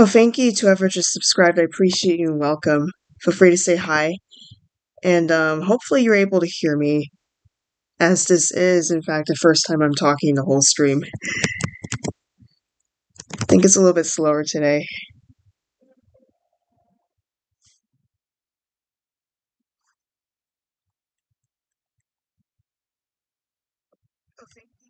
Oh, thank you to whoever just subscribed. I appreciate you and welcome. Feel free to say hi. And hopefully you're able to hear me, as this is, in fact, the first time I'm talking the whole stream. I think it's a little bit slower today. Oh, thank you.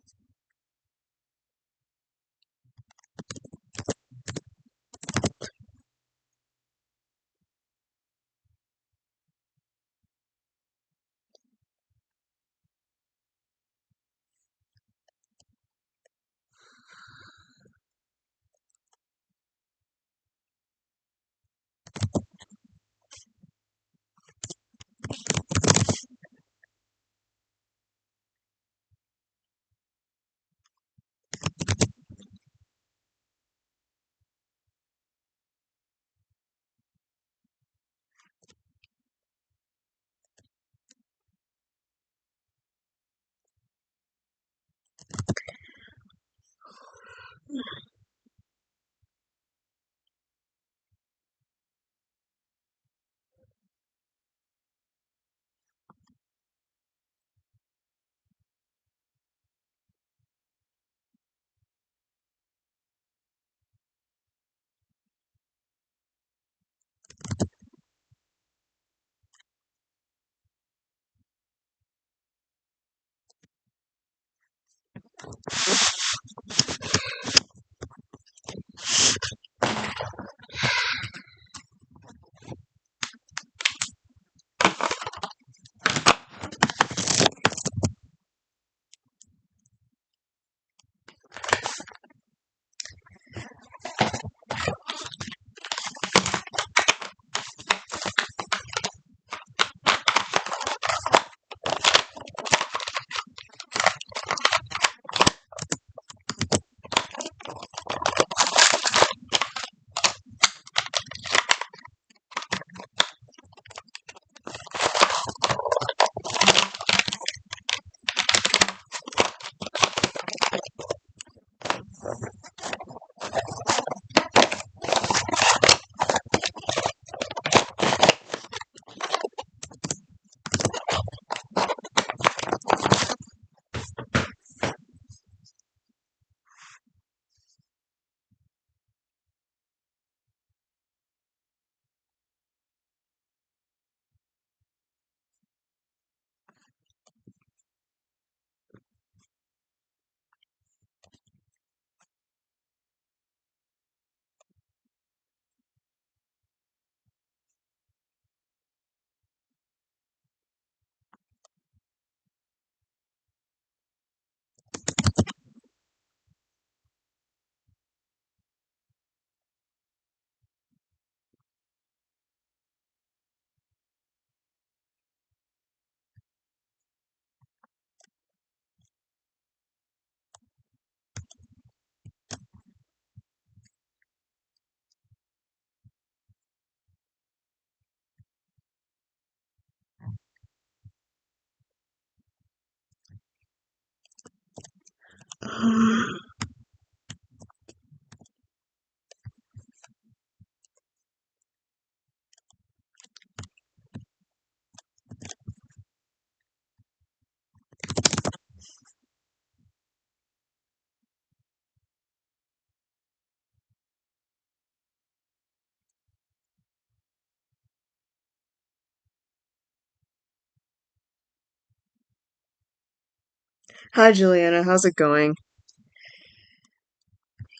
Hi, Juliana. How's it going?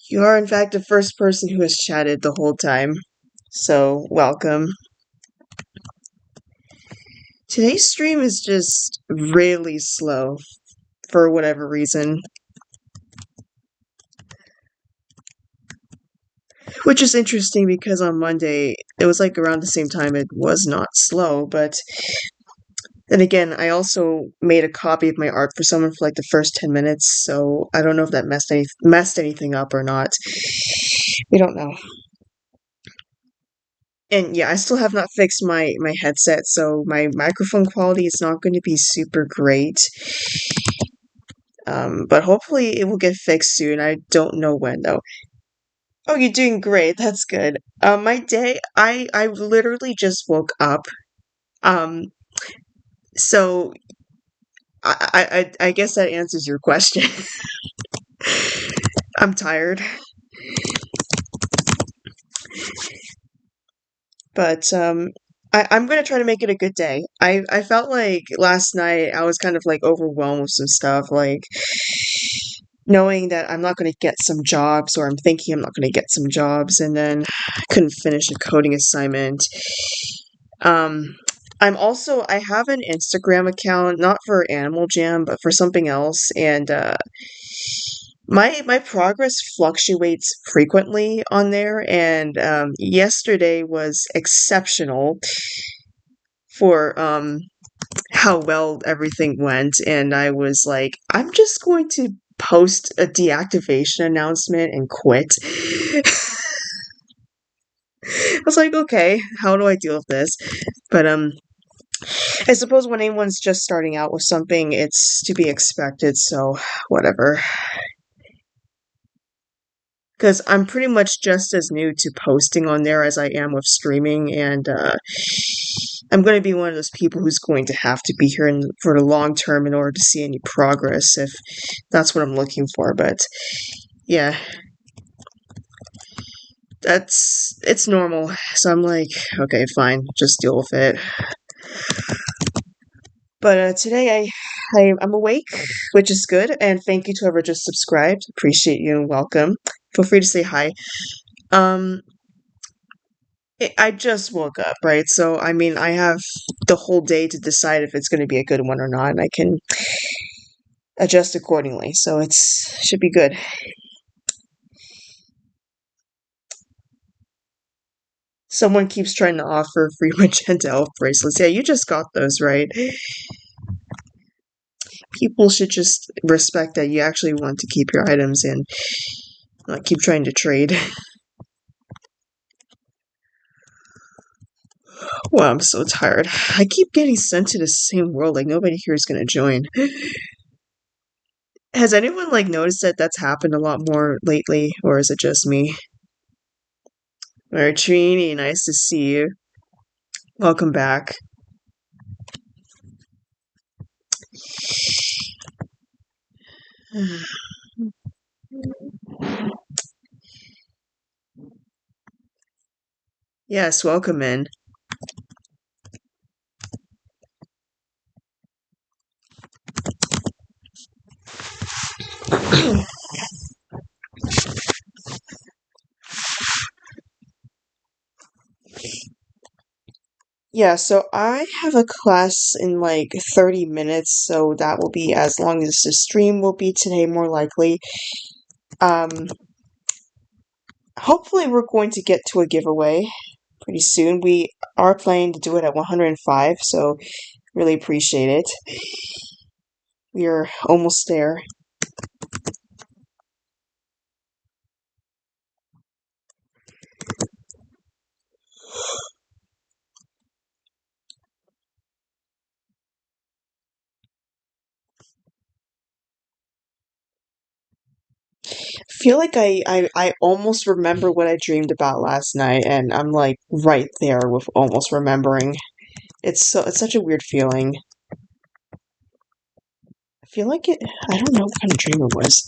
You are, in fact, the first person who has chatted the whole time. So, welcome. Today's stream is just really slow for whatever reason. Which is interesting because on Monday, it was like around the same time it was not slow, but then again, I also made a copy of my art for someone for like the first 10 minutes, so I don't know if that messed anything up or not. We don't know. And yeah, I still have not fixed my headset, so my microphone quality is not going to be super great. But hopefully it will get fixed soon. I don't know when though. Oh, you're doing great. That's good. My day, I literally just woke up. Um, so I guess that answers your question. I'm tired, but I'm gonna try to make it a good day. I felt like last night I was kind of like overwhelmed with some stuff, like knowing that I'm not gonna get some jobs, or I'm thinking I'm not gonna get some jobs, and then I couldn't finish a coding assignment. Um, I have an Instagram account, not for Animal Jam, but for something else, and my progress fluctuates frequently on there, and yesterday was exceptional for how well everything went, and I was like, I'm just going to post a deactivation announcement and quit. I was like, okay, how do I deal with this? But I suppose when anyone's just starting out with something, it's to be expected, so whatever. Because I'm pretty much just as new to posting on there as I am with streaming, and I'm going to be one of those people who's going to have to be here for the long term in order to see any progress, if that's what I'm looking for. But yeah, it's normal. So I'm like, okay, fine, just deal with it. But today I'm awake, which is good, and thank you to whoever just subscribed. Appreciate you and welcome. Feel free to say hi. Um, I just woke up, right? So I mean, I have the whole day to decide if it's going to be a good one or not, and I can adjust accordingly. So it's should be good. Someone keeps trying to offer free magenta elf bracelets. Yeah, you just got those, right? People should just respect that you actually want to keep your items and not keep trying to trade. Well, I'm so tired. I keep getting sent to the same world, like nobody here is gonna join. Has anyone like noticed that that's happened a lot more lately, or is it just me? Alright, Trini, nice to see you. Welcome back. Yes, welcome in. Yeah, so I have a class in like 30 minutes, so that will be as long as the stream will be today, more likely. Um, Hopefully we're going to get to a giveaway pretty soon. We are planning to do it at 105, so really appreciate it. We are almost there. Feel like I almost remember what I dreamed about last night, and I'm like right there with almost remembering. It's such a weird feeling. I feel like I don't know what kind of dream it was.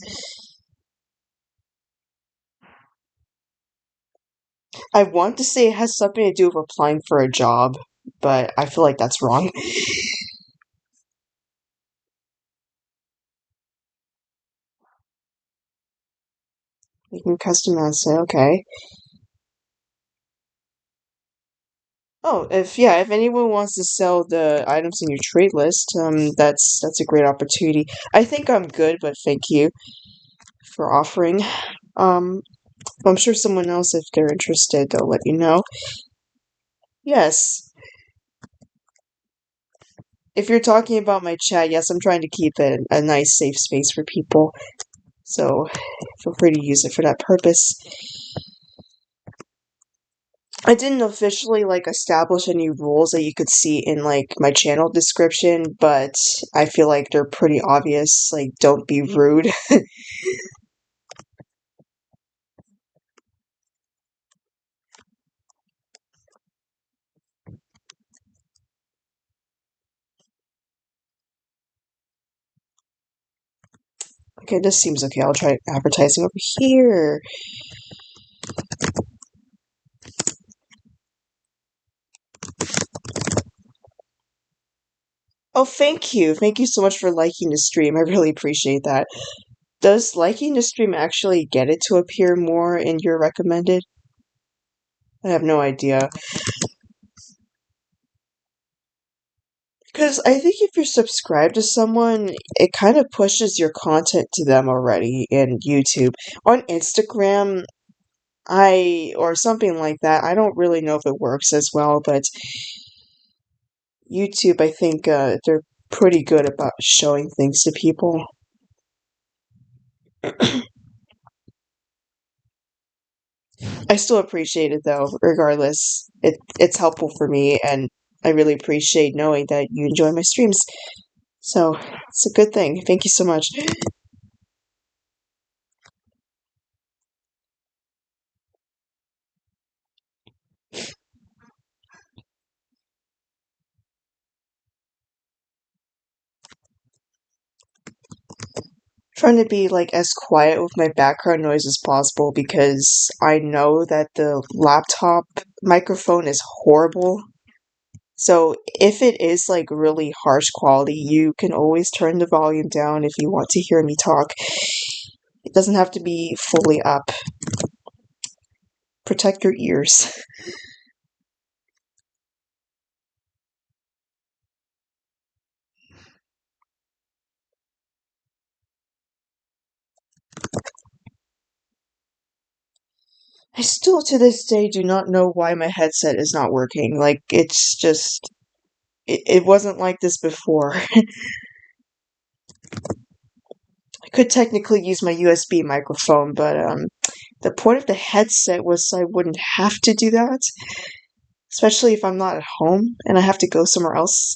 I want to say it has something to do with applying for a job, but I feel like that's wrong. You can customize it, okay. Oh, if anyone wants to sell the items in your trade list, that's a great opportunity. I think I'm good, but thank you for offering. Um, I'm sure someone else, if they're interested, they'll let you know. Yes. If you're talking about my chat, yes, I'm trying to keep it a nice, safe space for people. So feel free to use it for that purpose. I didn't officially like establish any rules that you could see in like my channel description, but I feel like they're pretty obvious. Like, don't be rude. Okay, this seems okay. I'll try advertising over here. Oh, thank you. Thank you so much for liking the stream. I really appreciate that. Does liking the stream actually get it to appear more in your recommended? I have no idea. Because I think if you're subscribed to someone, it kind of pushes your content to them already in YouTube. On Instagram, or something like that, I don't really know if it works as well, but YouTube, I think they're pretty good about showing things to people. I still appreciate it though, regardless. It's helpful for me, and I really appreciate knowing that you enjoy my streams. So it's a good thing. Thank you so much. Trying to be like as quiet with my background noise as possible because I know that the laptop microphone is horrible. So if it is like really harsh quality, you can always turn the volume down if you want to hear me talk. It doesn't have to be fully up. Protect your ears. I still to this day do not know why my headset is not working. Like, it's just. It wasn't like this before. I could technically use my USB microphone, but the point of the headset was so I wouldn't have to do that, especially if I'm not at home and I have to go somewhere else.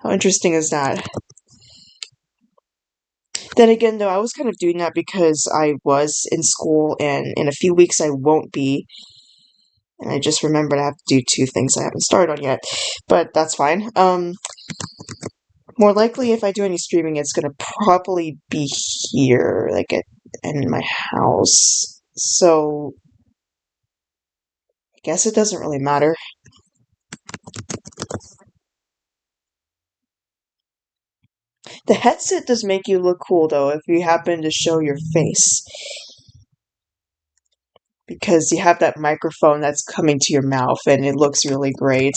How interesting is that? Then again, though, I was kind of doing that because I was in school and in a few weeks I won't be. And I just remembered I have to do two things I haven't started on yet. But that's fine. More likely, if I do any streaming, it's gonna probably be here, like in my house. So I guess it doesn't really matter. The headset does make you look cool, though, if you happen to show your face. Because you have that microphone that's coming to your mouth, and it looks really great.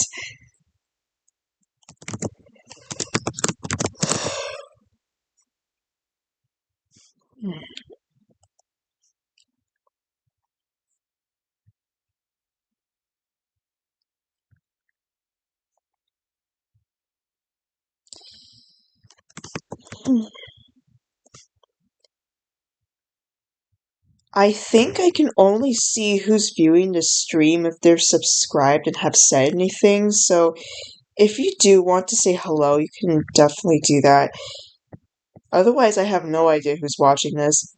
I think I can only see who's viewing the stream if they're subscribed and have said anything, so if you do want to say hello, you can definitely do that. Otherwise, I have no idea who's watching this.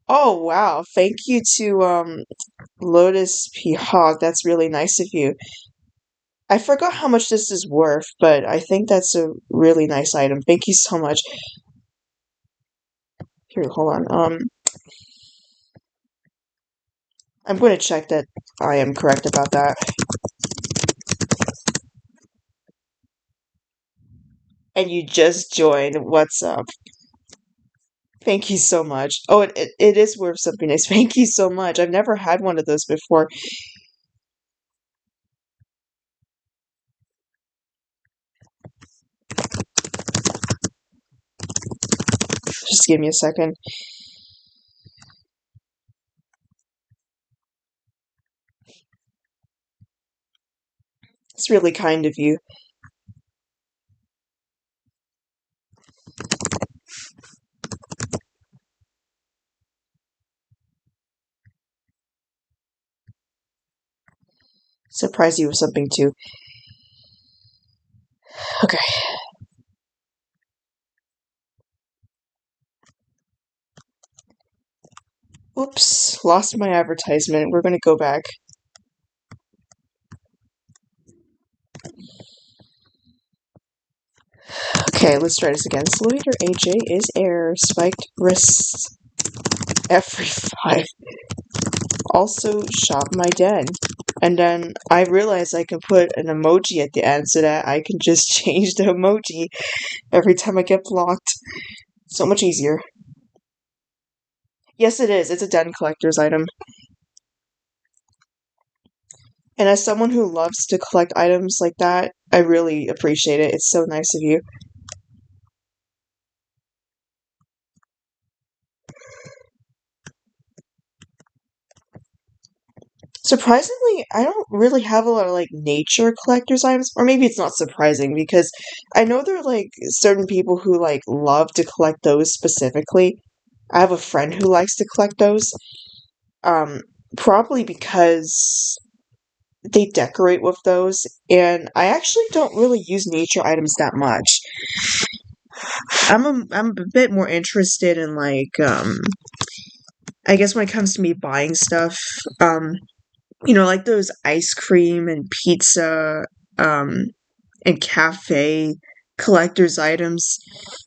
Oh, wow. Thank you to Lotus P. Hog. That's really nice of you. I forgot how much this is worth, but I think that's a really nice item. Thank you so much. Here, hold on. I'm going to check that I am correct about that. And you just joined. What's up? Thank you so much. Oh, it is worth something nice. Thank you so much. I've never had one of those before. Just give me a second. It's really kind of you. Surprise you with something too. Okay. Oops, lost my advertisement. We're gonna go back. Okay. Okay, let's try this again. Sloweater AJ is air. Spiked wrists. Every 5. Also shop my den. And then I realized I can put an emoji at the end so that I can just change the emoji every time I get blocked. So much easier. Yes, it is. It's a den collector's item. And as someone who loves to collect items like that, I really appreciate it. It's so nice of you. Surprisingly, I don't really have a lot of like nature collector's items, or maybe it's not surprising because I know there are like certain people who like love to collect those specifically. I have a friend who likes to collect those. Um, Probably because they decorate with those, and I actually don't really use nature items that much. I'm a bit more interested in like I guess when it comes to me buying stuff, um like those ice cream and pizza um and cafe collector's items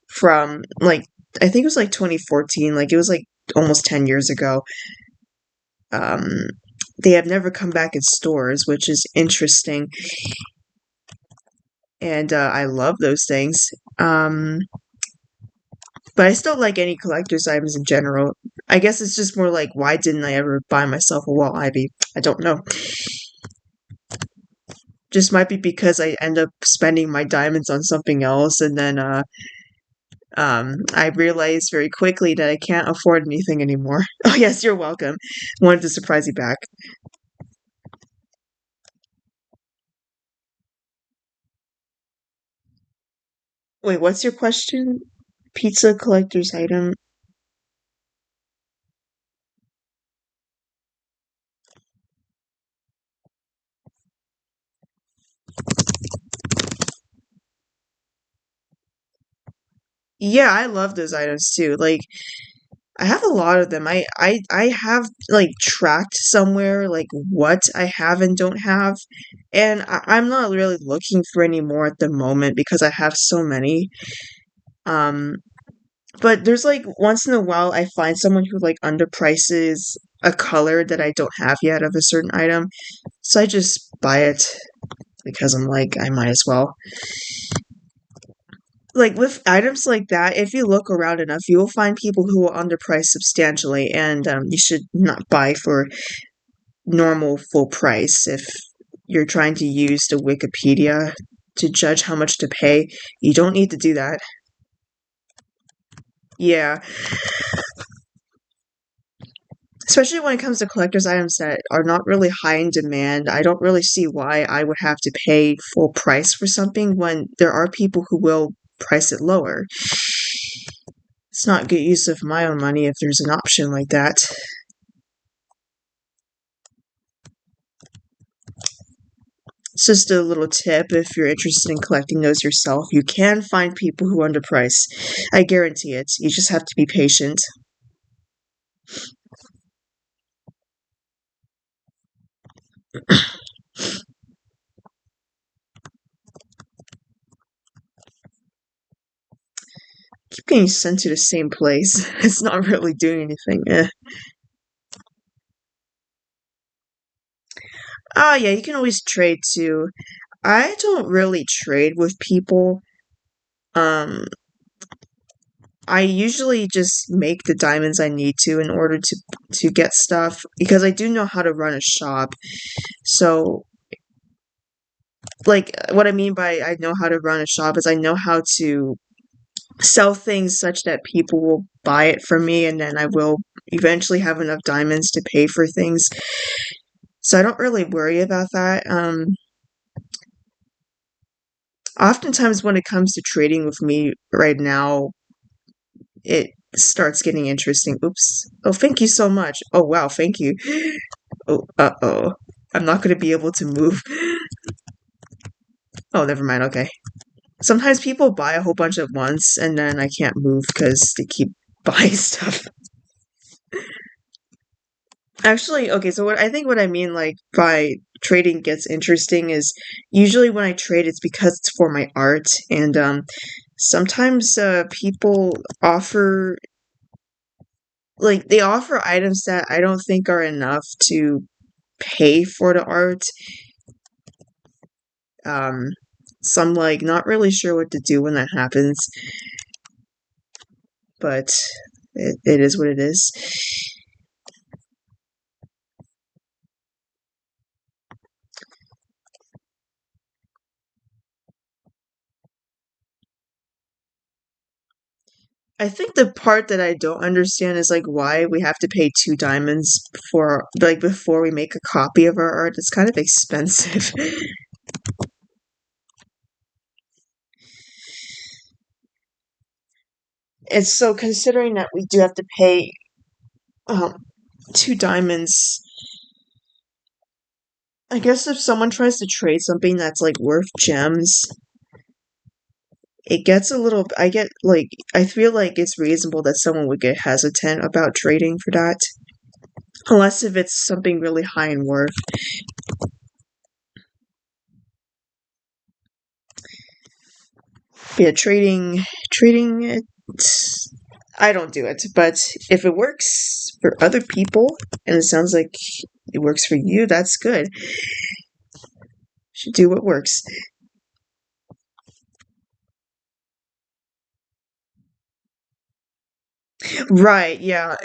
from like I think it was like 2014, like it was like almost 10 years ago. Um they have never come back in stores, which is interesting, and I love those things. Um but I still like any collector's items in general. I guess it's just more like, why didn't I ever buy myself a wall ivy? I don't know. Just might be because I end up spending my diamonds on something else, and then I realized very quickly that I can't afford anything anymore. Oh yes, you're welcome. Wanted to surprise you back. Wait, what's your question? Pizza collector's item? Yeah, I love those items too. Like I have a lot of them. I have like tracked somewhere like what I have and don't have, and I'm not really looking for any more at the moment because I have so many. Um, but there's like once in a while I find someone who like underprices a color that I don't have yet of a certain item, so I just buy it because I'm like I might as well. Like with items like that, if you look around enough, you will find people who will underprice substantially, and you should not buy for normal full price. If you're trying to use the Wikipedia to judge how much to pay, you don't need to do that. Yeah, especially when it comes to collector's items that are not really high in demand. I don't really see why I would have to pay full price for something when there are people who will price it lower. It's not good use of my own money if there's an option like that. It's just a little tip if you're interested in collecting those yourself. You can find people who underprice. I guarantee it. You just have to be patient. Keep getting sent to the same place. It's not really doing anything. Ah, yeah, you can always trade too. I don't really trade with people. Um, I usually just make the diamonds I need to in order to get stuff because I do know how to run a shop. So, like, what I mean by I know how to run a shop is I know how to sell things such that people will buy it from me, and then I will eventually have enough diamonds to pay for things. So I don't really worry about that. Oftentimes when it comes to trading with me right now, it starts getting interesting. Oops. Oh, thank you so much. Oh, wow, thank you. Oh, uh-oh. I'm not going to be able to move. Oh, never mind. Okay. Sometimes people buy a whole bunch at once, and then I can't move because they keep buying stuff. Actually, okay, so what I mean like by trading gets interesting is usually when I trade it's because it's for my art, and sometimes people offer they offer items that I don't think are enough to pay for the art. Um, so I'm like not really sure what to do when that happens, but it is what it is. I think the part that I don't understand is like why we have to pay 2 diamonds before we make a copy of our art. It's kind of expensive. And so considering that we do have to pay 2 diamonds, I guess if someone tries to trade something that's like worth gems, it gets a little I feel like it's reasonable that someone would get hesitant about trading for that. Unless if it's something really high in worth. Yeah, trading it, I don't do it, but if it works for other people and it sounds like it works for you, that's good. Should do what works. Right, yeah.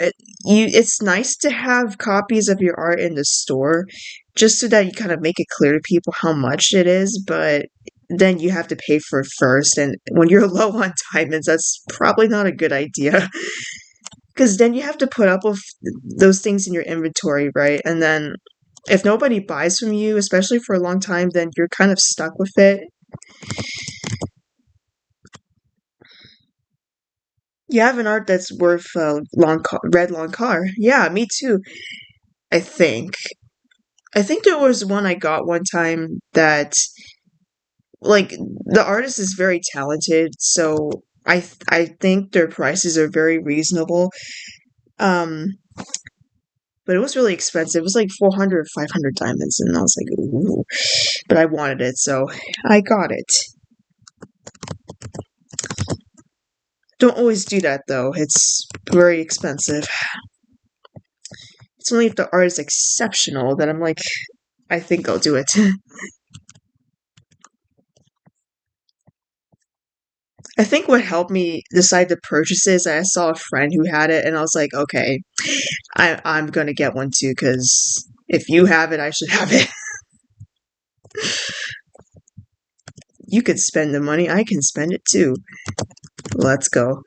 It's nice to have copies of your art in the store just so that you kind of make it clear to people how much it is, but then you have to pay for it first, and when you're low on diamonds, that's probably not a good idea. Because then you have to put up with those things in your inventory, right? And then if nobody buys from you, especially for a long time, then you're kind of stuck with it. You have an art that's worth a red long car. Yeah, me too. I think. I think there was one I got one time that, like, the artist is very talented, so I think their prices are very reasonable. Um, but it was really expensive. It was like 400 or 500 diamonds, and I was like, ooh. But I wanted it, so I got it. Don't always do that though. It's very expensive. It's only if the art is exceptional that I'm like, I think I'll do it. I think what helped me decide to purchase it is I saw a friend who had it, and I was like, okay, I'm gonna get one too because if you have it, I should have it. You could spend the money, I can spend it too. Let's go.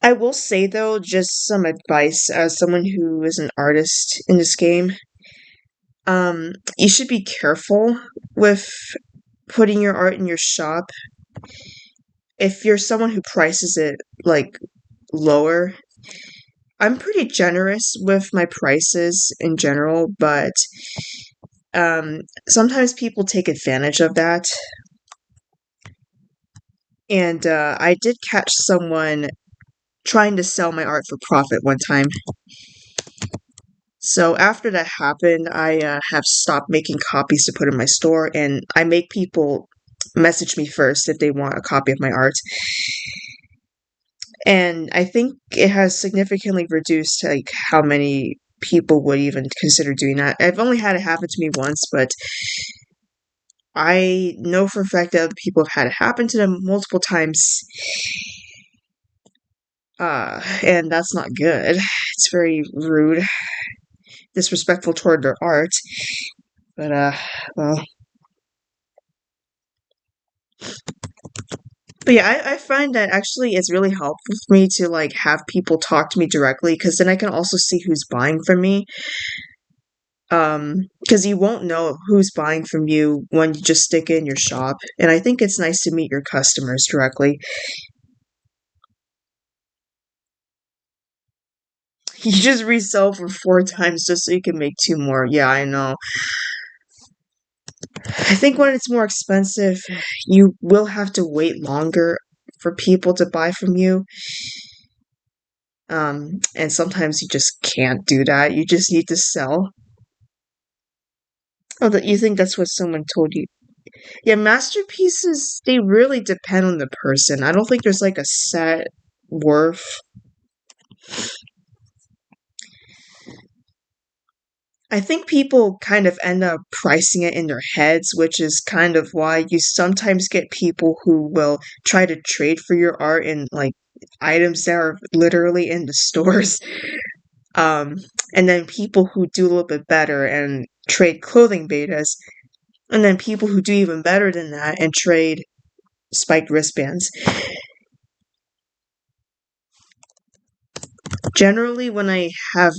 I will say though, just some advice as someone who is an artist in this game. You should be careful with putting your art in your shop. If you're someone who prices it like lower, I'm pretty generous with my prices in general, but sometimes people take advantage of that. And I did catch someone trying to sell my art for profit one time. So after that happened, I have stopped making copies to put in my store, and I make people message me first if they want a copy of my art. And I think it has significantly reduced like how many people would even consider doing that. I've only had it happen to me once, but I know for a fact that other people have had it happen to them multiple times. And that's not good. It's very rude, disrespectful toward their art. But well, but yeah, I find that actually it's really helpful for me to like have people talk to me directly because then I can also see who's buying from me. Because you won't know who's buying from you when you just stick it in your shop. And I think it's nice to meet your customers directly. You just resell for 4 times just so you can make 2 more. Yeah, I know. I think when it's more expensive, you will have to wait longer for people to buy from you. And sometimes you just can't do that. You just need to sell. Oh, that you think that's what someone told you? Yeah, masterpieces, they really depend on the person. I don't think there's like a set worth. I think people kind of end up pricing it in their heads, which is kind of why you sometimes get people who will try to trade for your art in like items that are literally in the stores. Um, and then people who do a little bit better and trade clothing betas, and then people who do even better than that and trade spiked wristbands. Generally, when I have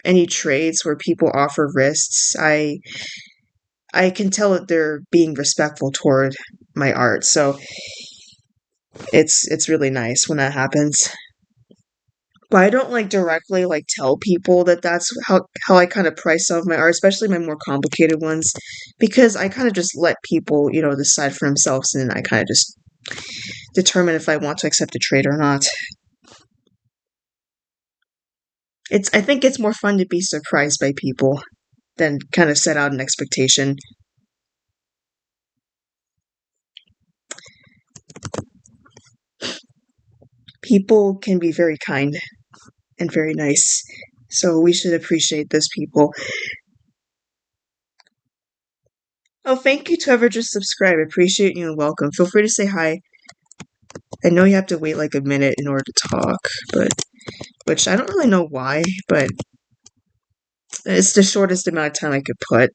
any trades where people offer wrists, I can tell that they're being respectful toward my art. So it's really nice when that happens. But I don't like directly like tell people that that's how I kind of price some of my art, especially my more complicated ones, because I kind of just let people, decide for themselves, and then I kind of just determine if I want to accept a trade or not. I think it's more fun to be surprised by people than kind of set out an expectation. People can be very kind and very nice. So we should appreciate those people. Oh, thank you to whoever just subscribed. Appreciate you and welcome. Feel free to say hi. I know you have to wait like a minute in order to talk, but which I don't really know why, but it's the shortest amount of time I could put.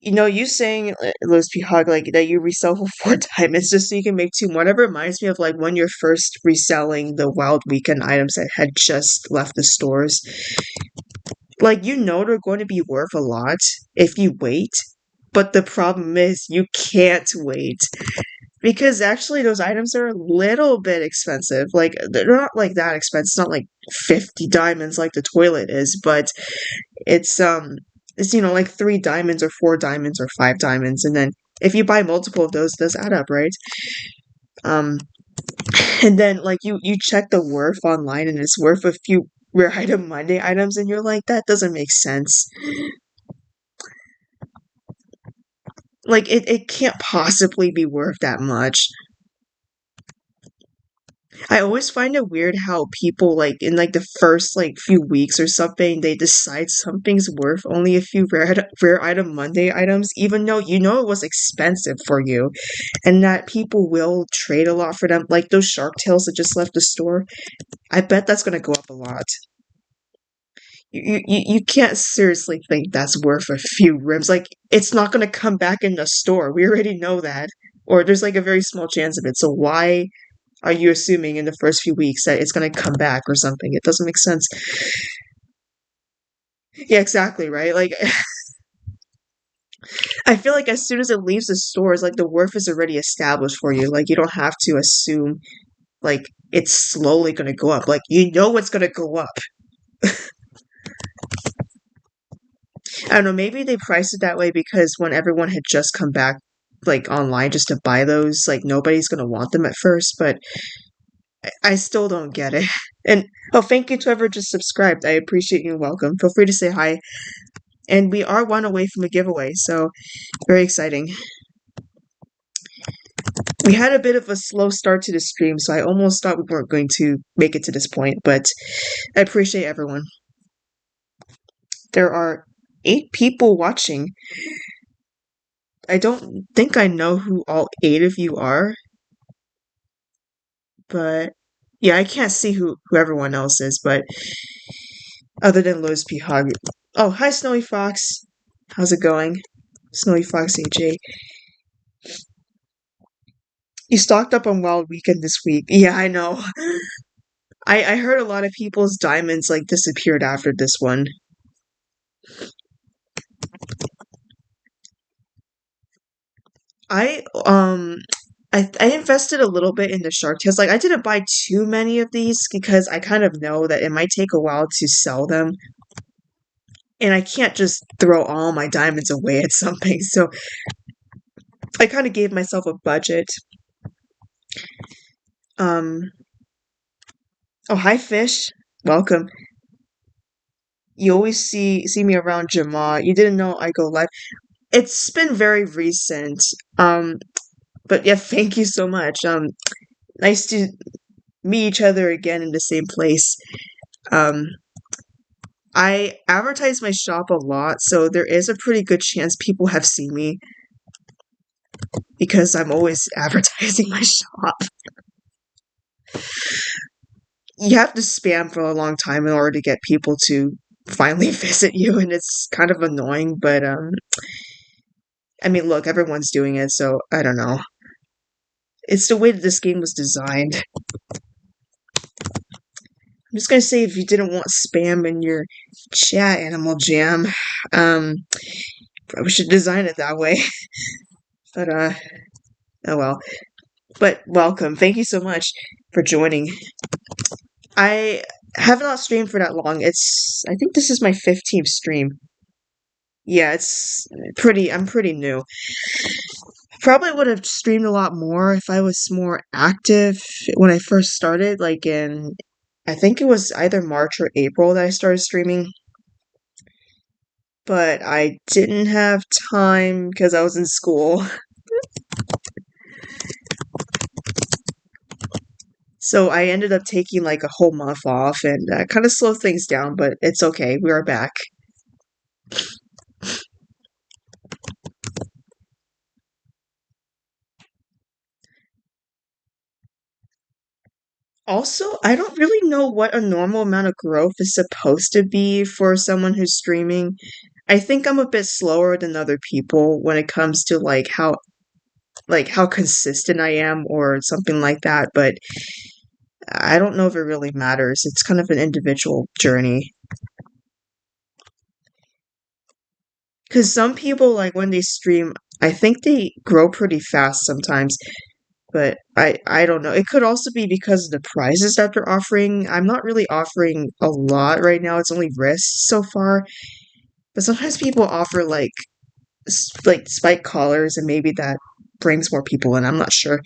You saying, Liz P. Hog, like, that you resell for 4 diamonds just so you can make two more. That reminds me of, like, when you're first reselling the Wild Weekend items that had just left the stores. Like, they're going to be worth a lot if you wait, but the problem is you can't wait. Because actually, those items are a little bit expensive. Like, they're not, like, that expensive. It's not, like, 50 diamonds like the toilet is, but it's, like 3 diamonds or 4 diamonds or 5 diamonds, and then if you buy multiple of those, it does add up, right? Um, and then, like, you check the worth online, and it's worth a few Rare Item Monday items, and you're like, that doesn't make sense. Like, it can't possibly be worth that much. I always find it weird how people, like, in, like, the first, like, few weeks or something, they decide something's worth only a few Rare Item Monday items, even though you know it was expensive for you, and that people will trade a lot for them. Like, those Shark Tails that just left the store, I bet that's gonna go up a lot. You can't seriously think that's worth a few rims. Like, it's not gonna come back in the store. We already know that. Or there's, like, a very small chance of it. So why are you assuming in the first few weeks that it's going to come back or something? It doesn't make sense. Yeah, exactly, right? Like, I feel like as soon as it leaves the stores, like, the worth is already established for you. Like, you don't have to assume, like, it's slowly going to go up. Like, you know it's going to go up. I don't know, maybe they priced it that way because when everyone had just come back, like, online just to buy those, like, nobody's going to want them at first, but I still don't get it. And, oh, thank you to whoever just subscribed. I appreciate you and welcome. Feel free to say hi. And we are one away from a giveaway, so very exciting. We had a bit of a slow start to the stream, so I almost thought we weren't going to make it to this point, but I appreciate everyone. There are 8 people watching. I don't think I know who all 8 of you are, but yeah, I can't see who everyone else is, but other than Lowe's P. Hog. Oh, hi, Snowy Fox. How's it going? Snowy Fox AJ. You stocked up on Wild Weekend this week. Yeah, I know. I heard a lot of people's diamonds like disappeared after this one. I I invested a little bit in the Shark Tales. Like, I didn't buy too many of these because I kind of know that it might take a while to sell them, and I can't just throw all my diamonds away at something. So I kind of gave myself a budget. Um. Oh, hi, Fish. Welcome. You always see me around Jama. You didn't know I go live. It's been very recent. Um, but yeah, thank you so much. Nice to meet each other again in the same place. Um, I advertise my shop a lot, so there is a pretty good chance people have seen me because I'm always advertising my shop. You have to spam for a long time in order to get people to finally visit you, and it's kind of annoying, but I mean, look, everyone's doing it, so I don't know. It's the way that this game was designed. I'm just gonna say if you didn't want spam in your chat, Animal Jam, um, probably should design it that way. But oh well. But welcome. Thank you so much for joining. I have not streamed for that long. I think this is my 15th stream. Yeah, I'm pretty new. Probably would have streamed a lot more if I was more active when I first started, I think it was either March or April that I started streaming. But I didn't have time because I was in school. So I ended up taking like a whole month off and kind of slowed things down, but it's okay. We are back. Also, I don't really know what a normal amount of growth is supposed to be for someone who's streaming. I think I'm a bit slower than other people when it comes to how consistent I am or something like that, but I don't know if it really matters. It's kind of an individual journey. Because some people, like when they stream, I think they grow pretty fast sometimes, but I don't know. It could also be because of the prizes that they're offering. I'm not really offering a lot right now. It's only wrists so far, but sometimes people offer like spike collars, and maybe that brings more people in. I'm not sure.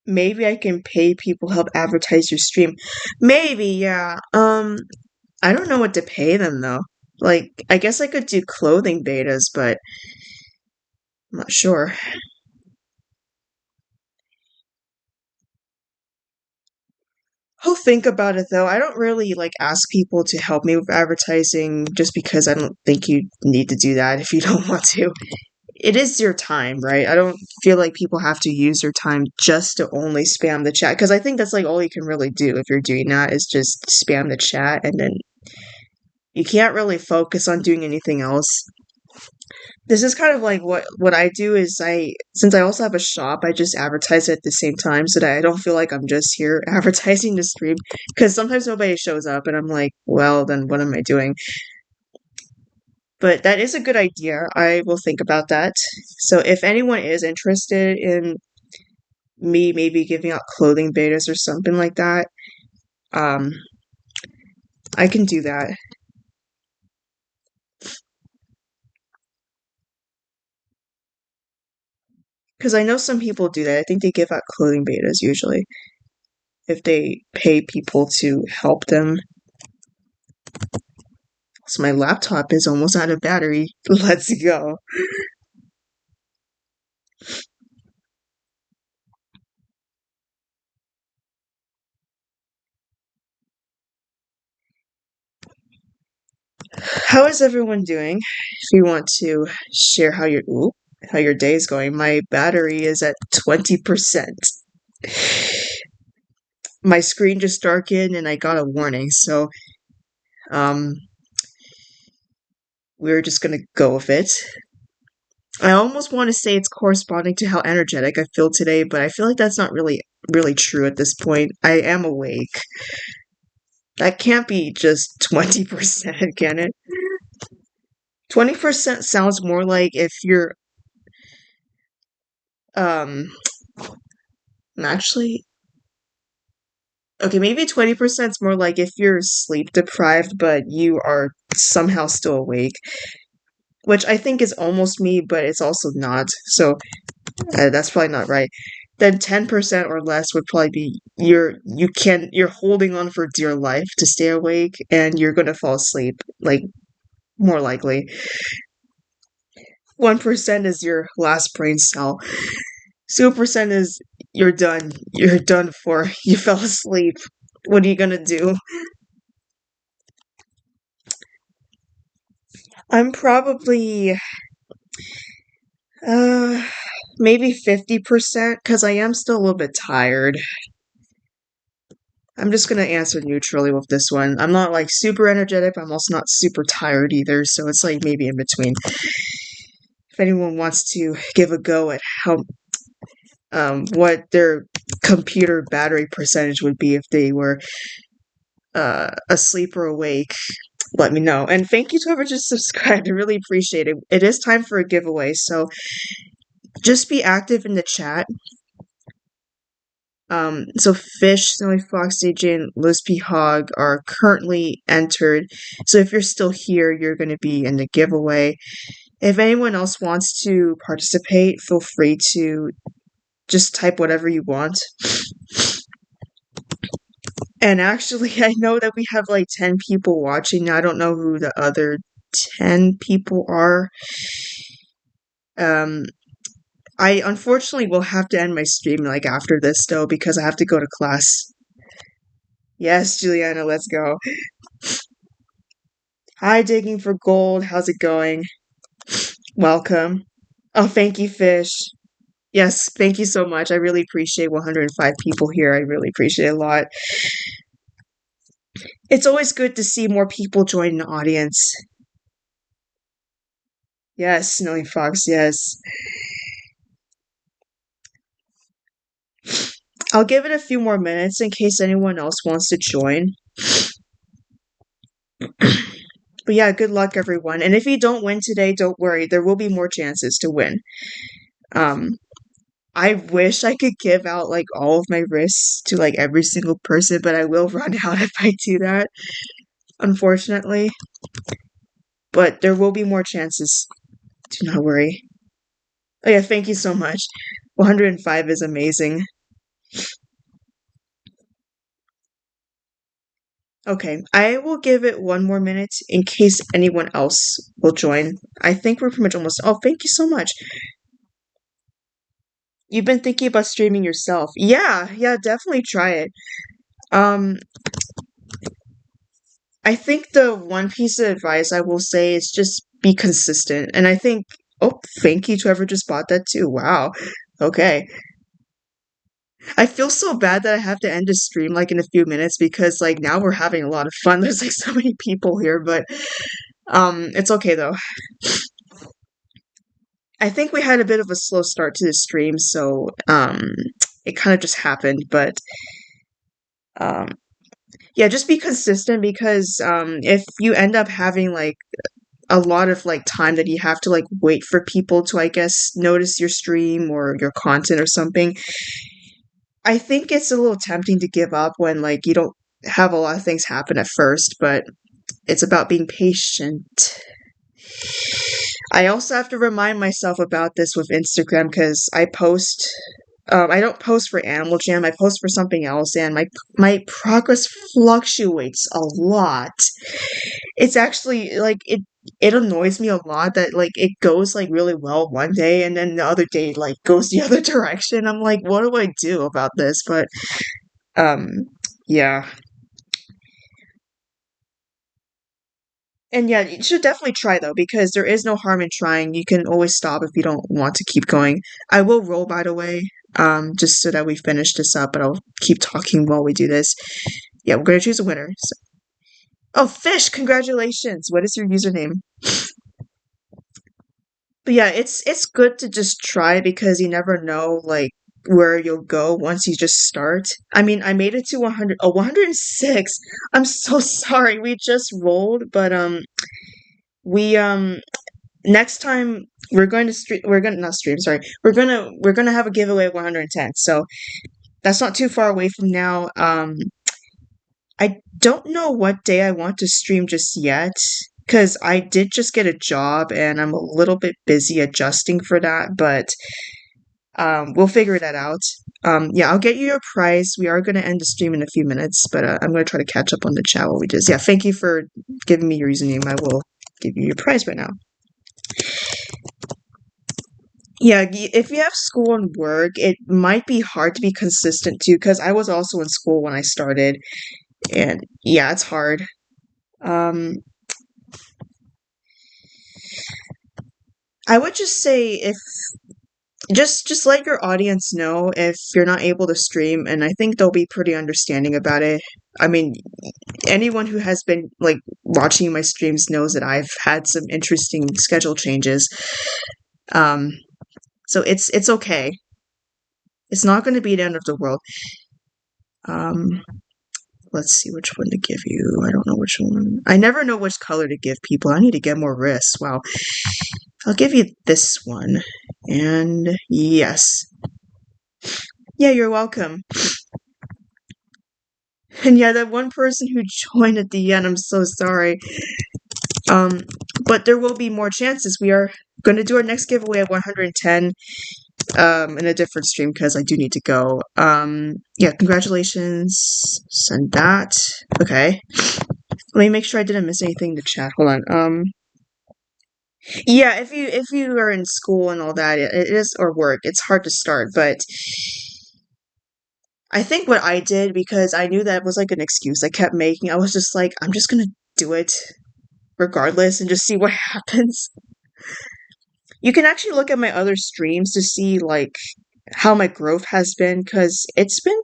Maybe I can pay people to help advertise your stream. Maybe, yeah. I don't know what to pay them though. Like, I guess I could do clothing betas, but I'm not sure. I'll think about it though. I don't really like ask people to help me with advertising just because I don't think you need to do that if you don't want to. It is your time, right? I don't feel like people have to use their time just to only spam the chat because I think that's like all you can really do if you're doing that is just spam the chat and then you can't really focus on doing anything else. This is kind of like what I do is since I also have a shop, I just advertise it at the same time so that I don't feel like I'm just here advertising the stream because sometimes nobody shows up and I'm like, well, then what am I doing? But that is a good idea. I will think about that. So if anyone is interested in me maybe giving out clothing betas or something like that, um, I can do that. Because I know some people do that. I think they give out clothing betas usually if they pay people to help them. So my laptop is almost out of battery. Let's go. How is everyone doing? If you want to share how your day is going, my battery is at 20%. My screen just darkened and I got a warning, so um we're just gonna go with it. I almost want to say it's corresponding to how energetic I feel today, but I feel like that's not really true at this point. I am awake. That can't be just 20%, can it? 20% sounds more like if you're um actually Okay, maybe 20% is more like if you're sleep deprived, but you are somehow still awake, which I think is almost me, but it's also not. So that's probably not right. Then 10% or less would probably be you're holding on for dear life to stay awake and you're gonna fall asleep, like more likely. 1% is your last brain cell. 2% is you're done. You're done for. You fell asleep. What are you gonna do? I'm probably uh maybe 50% because I am still a little bit tired. I'm just gonna answer neutrally with this one. I'm not like super energetic, but I'm also not super tired either, so it's like maybe in between. If anyone wants to give a go at how what their computer battery percentage would be if they were asleep or awake, let me know. And thank you to whoever just subscribed. I really appreciate it. It is time for a giveaway, so just be active in the chat. So Fish, Snowy Fox, DJ, and Lispy Hog are currently entered. So if you're still here, you're going to be in the giveaway. If anyone else wants to participate, feel free to just type whatever you want. And actually, I know that we have like 10 people watching. I don't know who the other 10 people are. I unfortunately will have to end my stream like after this though because I have to go to class. Yes, Juliana, let's go. Hi, Digging for Gold. How's it going? Welcome. Oh, thank you, Fish. Yes, thank you so much. I really appreciate 105 people here. I really appreciate it a lot. It's always good to see more people join the audience. Yes, Snowy Fox, yes. I'll give it a few more minutes in case anyone else wants to join. But yeah, good luck, everyone. And if you don't win today, don't worry. There will be more chances to win. I wish I could give out like all of my wrists to like every single person, but I will run out if I do that, unfortunately. But there will be more chances. Do not worry. Oh yeah, thank you so much. 105 is amazing. Okay, I will give it one more minute in case anyone else will join. I think we're pretty much almost. Oh, thank you so much. You've been thinking about streaming yourself. Yeah, definitely try it. Um, I think the one piece of advice I will say is just be consistent. And I think, oh, thank you to whoever just bought that too. Wow. Okay. I feel so bad that I have to end the stream like in a few minutes because like now we're having a lot of fun. There's like so many people here, but it's okay though. I think we had a bit of a slow start to the stream, so it kind of just happened, but um yeah, just be consistent because if you end up having like a lot of like time that you have to like wait for people to I guess notice your stream or your content or something, I think it's a little tempting to give up when like you don't have a lot of things happen at first, but it's about being patient. I also have to remind myself about this with Instagram because I post. I don't post for Animal Jam. I post for something else, and my progress fluctuates a lot. It's actually like it annoys me a lot that like it goes like really well one day and then the other day like goes the other direction. I'm like, what do I do about this? But um yeah. And yeah, you should definitely try though, because there is no harm in trying. You can always stop if you don't want to keep going. I will roll, by the way, just so that we finish this up, but I'll keep talking while we do this. Yeah, we're gonna choose a winner. So. Oh, Fish! Congratulations! What is your username? But yeah, it's good to just try because you never know like where you'll go once you just start. I mean, I made it to 100. Oh, 106. I'm so sorry. We just rolled, but we next time we're going to stream. We're gonna not stream. Sorry, we're gonna have a giveaway of 110. So that's not too far away from now. I don't know what day I want to stream just yet, because I did just get a job and I'm a little bit busy adjusting for that, but we'll figure that out. Yeah, I'll get you your prize. We are going to end the stream in a few minutes, but I'm going to try to catch up on the chat while we just. Yeah, thank you for giving me your username. I will give you your prize right now. Yeah, if you have school and work, it might be hard to be consistent too, because I was also in school when I started, and yeah, it's hard. Um, I would just say if just let your audience know if you're not able to stream, and I think they'll be pretty understanding about it. I mean, anyone who has been like watching my streams knows that I've had some interesting schedule changes. Um, so it's okay. It's not going to be the end of the world. Um, let's see which one to give you. I don't know which one. I never know which color to give people. I need to get more wrists. Wow. I'll give you this one. And yes. Yeah, you're welcome. And yeah, that one person who joined at the end, I'm so sorry. Um, but there will be more chances. We are going to do our next giveaway at 110 in a different stream because I do need to go. Yeah, congratulations. Send that. Okay. Let me make sure I didn't miss anything to chat. Hold on. Yeah, if you are in school and all that, it is or work. It's hard to start, but I think what I did because I knew that was like an excuse I kept making. I was just like, I'm just gonna do it regardless and just see what happens. You can actually look at my other streams to see like how my growth has been because it's been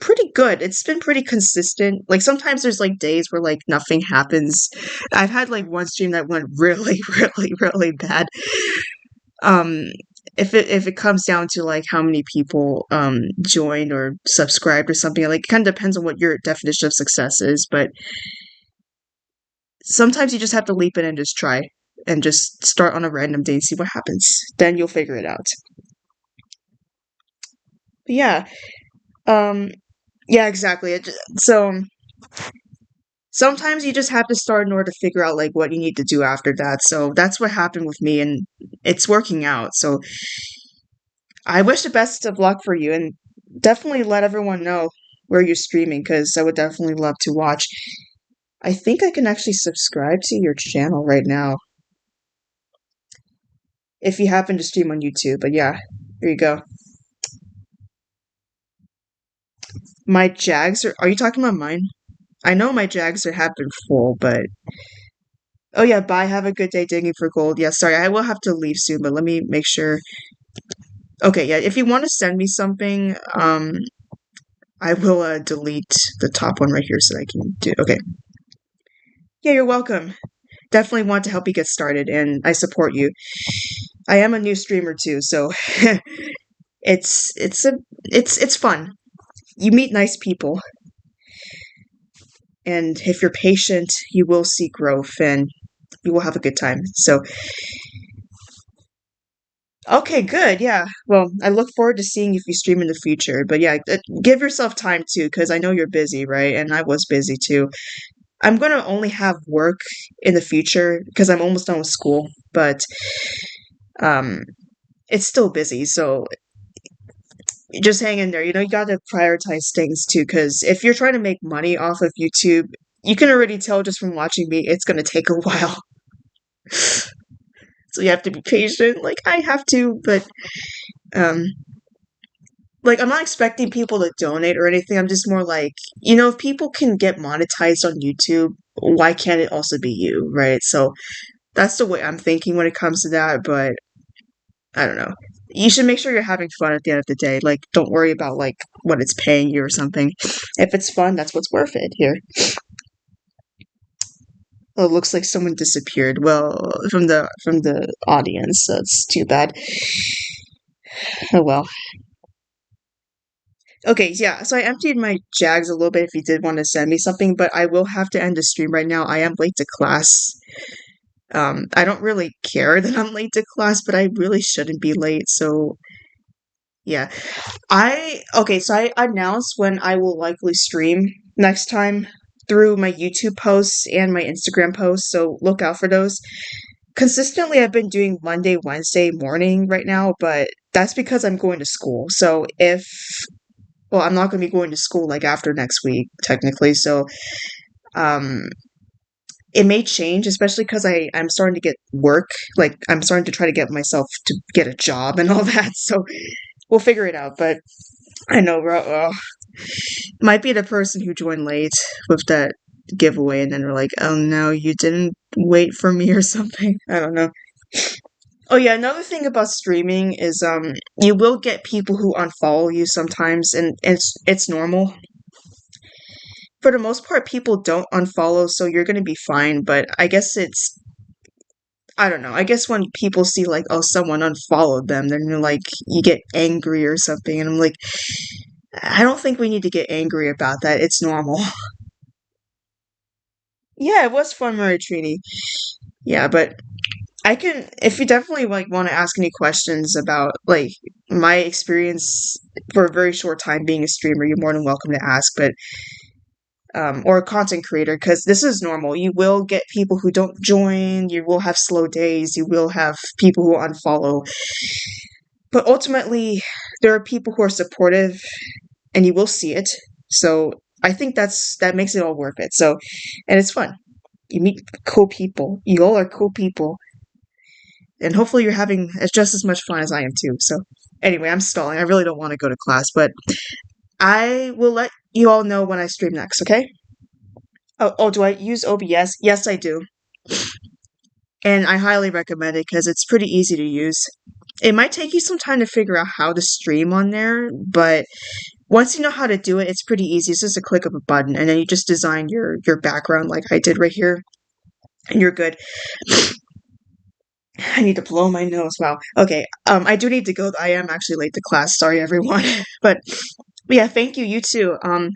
pretty good. It's been pretty consistent. Like sometimes there's like days where like nothing happens. I've had like one stream that went really, really, really bad. Um, if it comes down to like how many people joined or subscribed or something, like it kind of depends on what your definition of success is. But sometimes you just have to leap in and just try and just start on a random day and see what happens. Then you'll figure it out. But yeah. Um, yeah, exactly. So sometimes you just have to start in order to figure out like what you need to do after that. So that's what happened with me and it's working out. So I wish the best of luck for you and definitely let everyone know where you're streaming because I would definitely love to watch. I think I can actually subscribe to your channel right now if you happen to stream on YouTube. But yeah, here you go. My Jags are you talking about mine? I know my Jags have been full, but oh yeah, bye. Have a good day digging for gold. Yeah, sorry, I will have to leave soon, but let me make sure. Okay, yeah, if you want to send me something, I will delete the top one right here so I can do. Okay. Yeah, you're welcome. Definitely want to help you get started, and I support you. I am a new streamer too, so it's fun. You meet nice people, and if you're patient, you will see growth, and you will have a good time. So, okay, good. Yeah. Well, I look forward to seeing if you stream in the future. But yeah, give yourself time too, because I know you're busy, right? And I was busy too. I'm gonna only have work in the future because I'm almost done with school, but um, it's still busy. So just hang in there. You gotta prioritize things too, because if you're trying to make money off of YouTube, you can already tell just from watching me, it's gonna take a while. So you have to be patient. Like I have to, but um, like I'm not expecting people to donate or anything. I'm just more like, if people can get monetized on YouTube, why can't it also be you, right? So that's the way I'm thinking when it comes to that, but I don't know. You should make sure you're having fun at the end of the day. Like, don't worry about like what it's paying you or something. If it's fun, that's what's worth it. Here. Oh, it looks like someone disappeared. Well, from the audience. That's too bad. Oh well. Okay, yeah. So I emptied my Jags a little bit if you did want to send me something, but I will have to end the stream right now. I am late to class. I don't really care that I'm late to class, but I really shouldn't be late. So yeah. So I announced when I will likely stream next time. through my YouTube posts and my Instagram posts, so look out for those. Consistently, I've been doing Monday, Wednesday morning right now, but that's because I'm going to school. So well, I'm not going to be going to school like after next week, technically. So, um, it may change, especially because I'm starting to get work. Like, I'm starting to try to get myself to get a job and all that. So, we'll figure it out. But I know, bro, might be the person who joined late with that giveaway, and then we're like, oh no, you didn't wait for me or something. I don't know. Oh yeah, another thing about streaming is you will get people who unfollow you sometimes, and it's normal. For the most part, people don't unfollow, so you're gonna be fine, but I guess it's I don't know. I guess when people see like, oh, someone unfollowed them, then you're like you get angry or something, and I'm like, I don't think we need to get angry about that. It's normal. Yeah, it was fun, Murray Trini. Yeah, but I can, if you definitely like want to ask any questions about like my experience for a very short time being a streamer, you're more than welcome to ask. But or a content creator, because this is normal. You will get people who don't join. You will have slow days. You will have people who unfollow. But ultimately, there are people who are supportive, and you will see it. So I think that makes it all worth it. So, and it's fun. You meet cool people. You all are cool people, and hopefully you're having just as much fun as I am too. So anyway, I'm stalling. I really don't want to go to class, but I will let you all know when I stream next, okay? Oh, do I use OBS? Yes, I do. And I highly recommend it because it's pretty easy to use. It might take you some time to figure out how to stream on there, but once you know how to do it, it's pretty easy. It's just a click of a button, and then you just design your background like I did right here, and you're good. I need to blow my nose. Wow. Okay. I do need to go. I am actually late to class. Sorry, everyone. But yeah, thank you. You too.